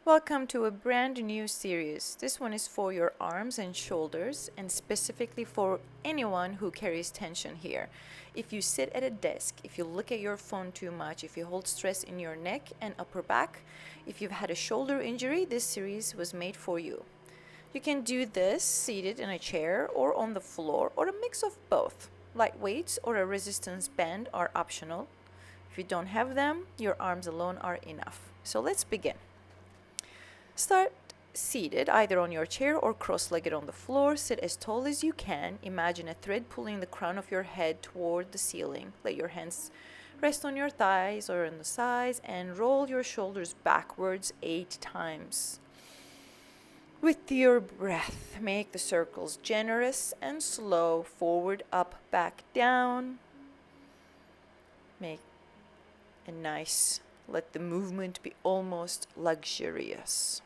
Welcome to a brand new series. This one is for your arms and shoulders, and specifically for anyone who carries tension here. If you sit at a desk, if you look at your phone too much, if you hold stress in your neck and upper back, if you've had a shoulder injury, this series was made for you. You can do this seated in a chair or on the floor or a mix of both. Light weights or a resistance band are optional. If you don't have them, your arms alone are enough. So let's begin. Start seated, either on your chair or cross-legged on the floor. Sit as tall as you can. Imagine a thread pulling the crown of your head toward the ceiling. Let your hands rest on your thighs or on the sides and roll your shoulders backwards 8 times. With your breath, make the circles generous and slow. Forward, up, back, down. Make a nice, let the movement be almost luxurious.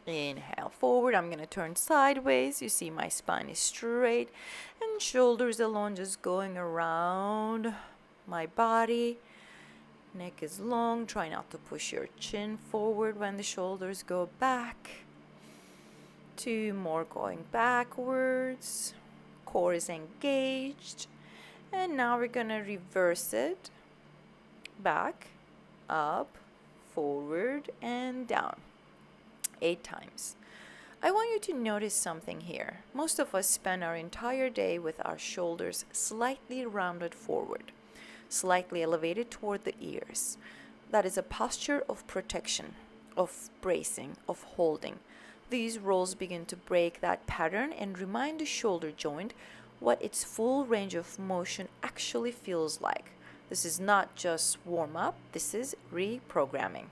Inhale forward. I'm going to turn sideways. You see my spine is straight and shoulders alone just going around my body. Neck is long. Try not to push your chin forward when the shoulders go back. 2 more going backwards. Core is engaged. And now we're going to reverse it. Back, up, forward, and down. 8 times. I want you to notice something here. Most of us spend our entire day with our shoulders slightly rounded forward, slightly elevated toward the ears. That is a posture of protection, of bracing, of holding. These rolls begin to break that pattern and remind the shoulder joint what its full range of motion actually feels like. This is not just warm up, this is reprogramming.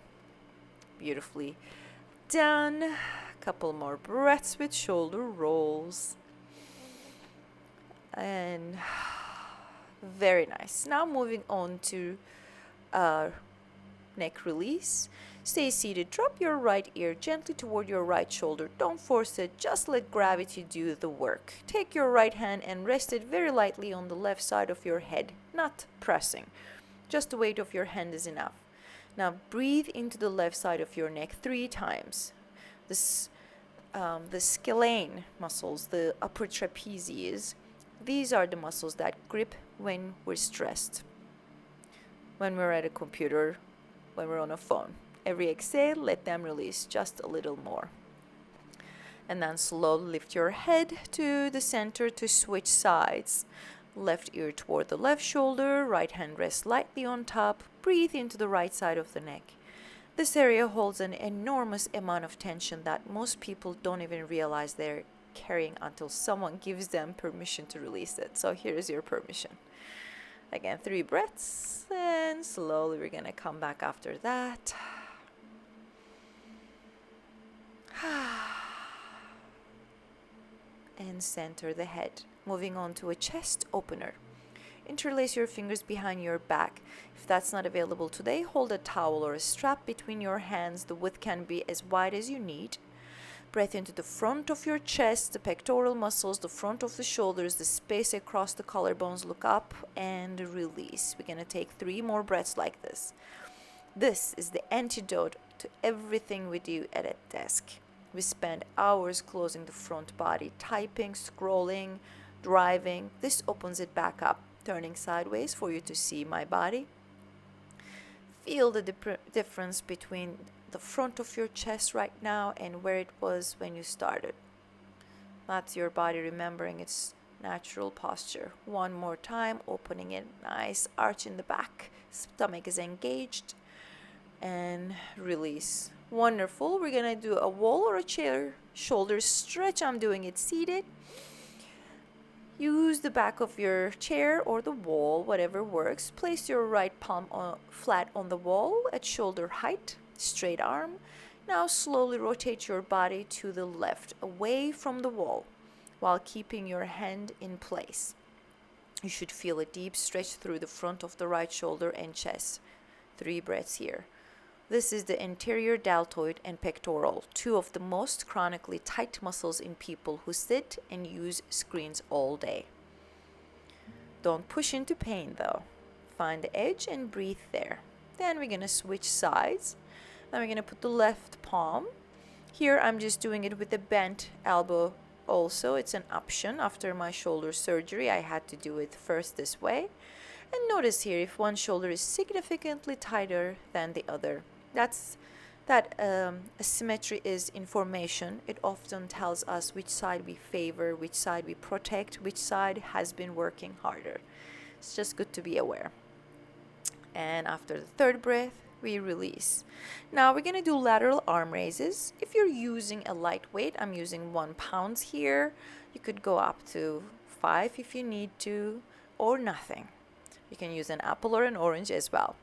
Beautifully done. Couple more breaths with shoulder rolls. And very nice. Now moving on to neck release. Stay seated. Drop your right ear gently toward your right shoulder. Don't force it. Just let gravity do the work. Take your right hand and rest it very lightly on the left side of your head, not pressing. Just the weight of your hand is enough. Now breathe into the left side of your neck 3 times. The scalene muscles, the upper trapezius, these are the muscles that grip when we're stressed, when we're at a computer, when we're on a phone. Every exhale, let them release just a little more. And then slowly lift your head to the center to switch sides. Left ear toward the left shoulder, right hand rests lightly on top. Breathe into the right side of the neck. This area holds an enormous amount of tension that most people don't even realize they're carrying until someone gives them permission to release it. So here's your permission. Again, 3 breaths, and slowly we're going to come back after that. And center the head. Moving on to a chest opener. Interlace your fingers behind your back. If that's not available today, hold a towel or a strap between your hands. The width can be as wide as you need. Breath into the front of your chest, the pectoral muscles, the front of the shoulders, the space across the collarbones. Look up and release. We're going to take 3 more breaths like this. This is the antidote to everything we do at a desk. We spend hours closing the front body, typing, scrolling, driving. This opens it back up. Turning sideways for you to see my body. Feel the difference between the front of your chest right now and where it was when you started. That's your body remembering its natural posture. 1 more time, opening it, nice arch in the back. Stomach is engaged. And release. Wonderful. We're going to do a wall or a chair shoulder stretch. I'm doing it seated. Use the back of your chair or the wall, whatever works. Place your right palm flat on the wall at shoulder height, straight arm. Now slowly rotate your body to the left, away from the wall, while keeping your hand in place. You should feel a deep stretch through the front of the right shoulder and chest. 3 breaths here. This is the anterior deltoid and pectoral, 2 of the most chronically tight muscles in people who sit and use screens all day. Don't push into pain though. Find the edge and breathe there. Then we're going to switch sides. Then we're going to put the left palm. Here I'm just doing it with the bent elbow also. It's an option. After my shoulder surgery, I had to do it first this way. And notice here if one shoulder is significantly tighter than the other. That asymmetry is information. It often tells us which side we favor, which side we protect, which side has been working harder. It's just good to be aware. And after the third breath, we release. Now we're going to do lateral arm raises. If you're using a light weight, I'm using 1 pound here. You could go up to 5 if you need to, or nothing. You can use an apple or an orange as well.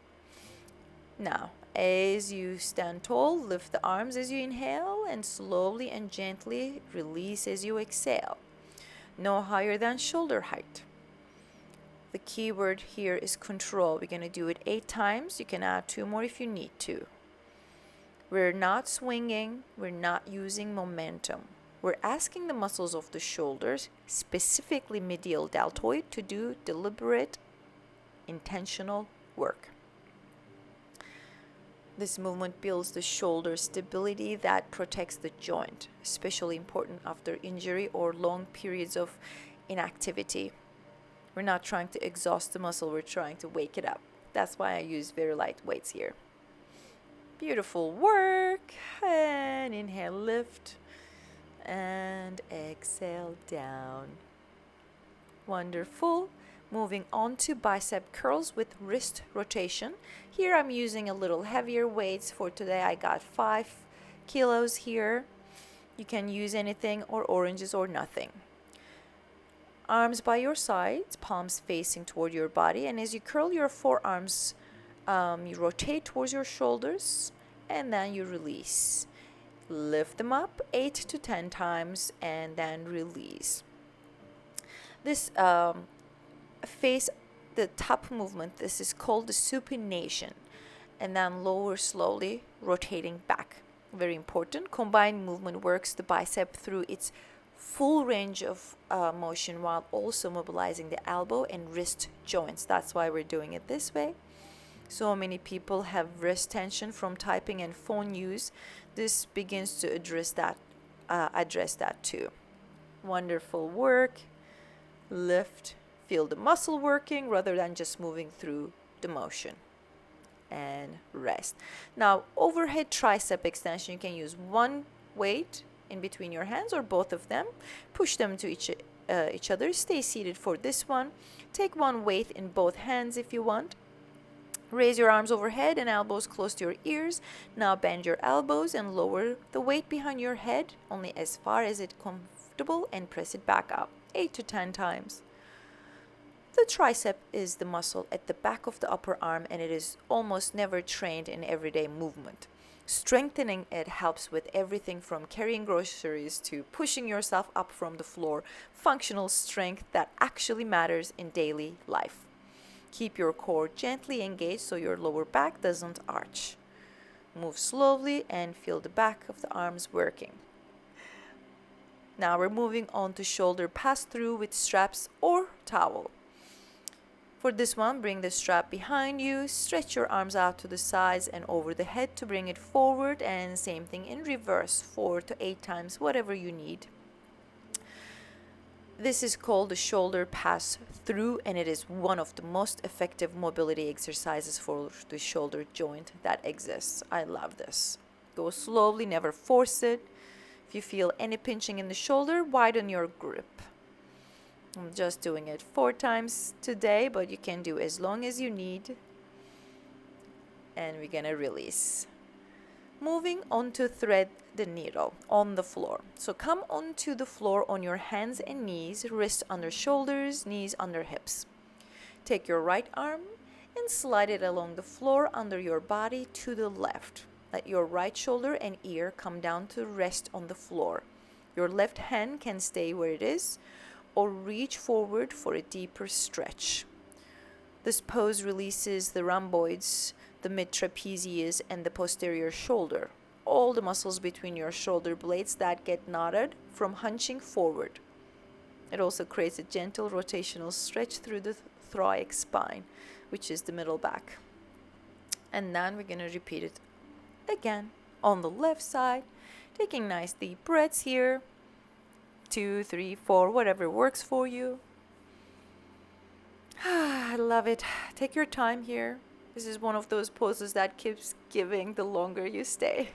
Now, as you stand tall, lift the arms as you inhale and slowly and gently release as you exhale. No higher than shoulder height. The key word here is control. We're going to do it 8 times. You can add 2 more if you need to. We're not swinging. We're not using momentum. We're asking the muscles of the shoulders, specifically medial deltoid, to do deliberate, intentional work. This movement builds the shoulder stability that protects the joint, especially important after injury or long periods of inactivity. We're not trying to exhaust the muscle, we're trying to wake it up. That's why I use very light weights here. Beautiful work. And inhale, lift. And exhale, down. Wonderful. Moving on to bicep curls with wrist rotation. Here I'm using a little heavier weights. For today I got 5 kilos here. You can use anything or oranges or nothing. Arms by your sides, palms facing toward your body, and as you curl your forearms, you rotate towards your shoulders and then you release. Lift them up 8 to 10 times and then release. This face the top movement, this is called the supination, and then lower slowly, rotating back. Very important. Combined movement works the bicep through its full range of motion while also mobilizing the elbow and wrist joints. That's why we're doing it this way. So many people have wrist tension from typing and phone use. This begins to address that too. Wonderful work. Lift. Feel the muscle working rather than just moving through the motion. And rest. Now, overhead tricep extension, you can use one weight in between your hands or both of them. Push them to each other. Stay seated for this one. Take one weight in both hands if you want. Raise your arms overhead and elbows close to your ears. Now bend your elbows and lower the weight behind your head only as far as it's comfortable and press it back up 8 to 10 times. The tricep is the muscle at the back of the upper arm, and it is almost never trained in everyday movement. Strengthening it helps with everything from carrying groceries to pushing yourself up from the floor, functional strength that actually matters in daily life. Keep your core gently engaged so your lower back doesn't arch. Move slowly and feel the back of the arms working. Now we're moving on to shoulder pass-through with straps or towel. For this one, bring the strap behind you, stretch your arms out to the sides and over the head to bring it forward, and same thing in reverse, 4 to 8 times, whatever you need. This is called the shoulder pass through, and it is one of the most effective mobility exercises for the shoulder joint that exists. I love this. Go slowly, never force it. If you feel any pinching in the shoulder, widen your grip. I'm just doing it 4 times today, but you can do as long as you need. And we're gonna release. Moving on to thread the needle on the floor. So come onto the floor on your hands and knees, wrists under shoulders, knees under hips. Take your right arm and slide it along the floor under your body to the left. Let your right shoulder and ear come down to rest on the floor. Your left hand can stay where it is, or reach forward for a deeper stretch. This pose releases the rhomboids, the mid-trapezius, and the posterior shoulder, all the muscles between your shoulder blades that get knotted from hunching forward. It also creates a gentle rotational stretch through the thoracic spine, which is the middle back. And then we're going to repeat it Again, on the left side, taking nice deep breaths here. 2, 3, 4, whatever works for you. I love it. Take your time here. This is one of those poses that keeps giving the longer you stay.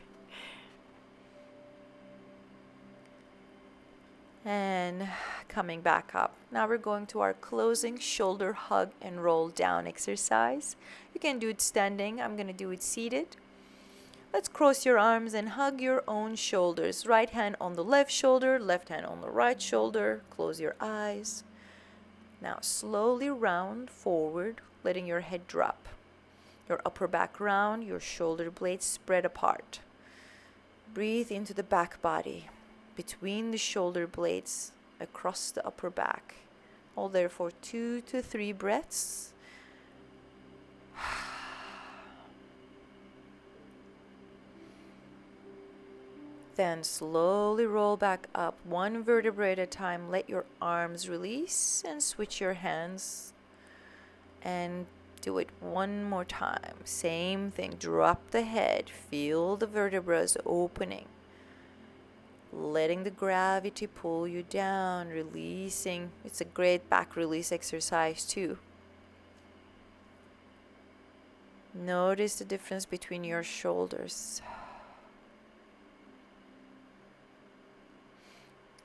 And coming back up. Now we're going to our closing shoulder hug and roll down exercise. You can do it standing. I'm going to do it seated. Let's cross your arms and hug your own shoulders. Right hand on the left shoulder, left hand on the right shoulder. Close your eyes. Now slowly round forward, letting your head drop. Your upper back round, your shoulder blades spread apart. Breathe into the back body, between the shoulder blades, across the upper back. Hold there for 2 to 3 breaths. Then slowly roll back up, one vertebrae at a time. Let your arms release and switch your hands. And do it one more time. Same thing. Drop the head. Feel the vertebrae opening. Letting the gravity pull you down, releasing. It's a great back release exercise too. Notice the difference between your shoulders.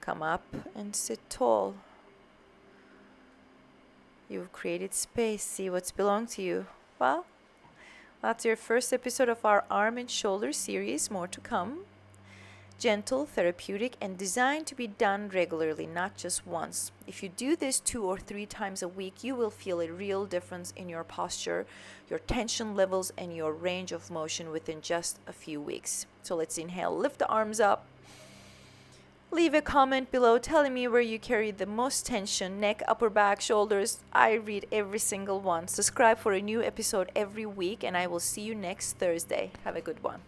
Come up and sit tall. You've created space. See what's belonged to you. Well, that's your first episode of our arm and shoulder series. More to come. Gentle, therapeutic, and designed to be done regularly, not just once. If you do this 2 or 3 times a week, you will feel a real difference in your posture, your tension levels, and your range of motion within just a few weeks. So let's inhale, lift the arms up. Leave a comment below telling me where you carry the most tension, neck, upper back, shoulders. I read every single one. Subscribe for a new episode every week, and I will see you next Thursday. Have a good one.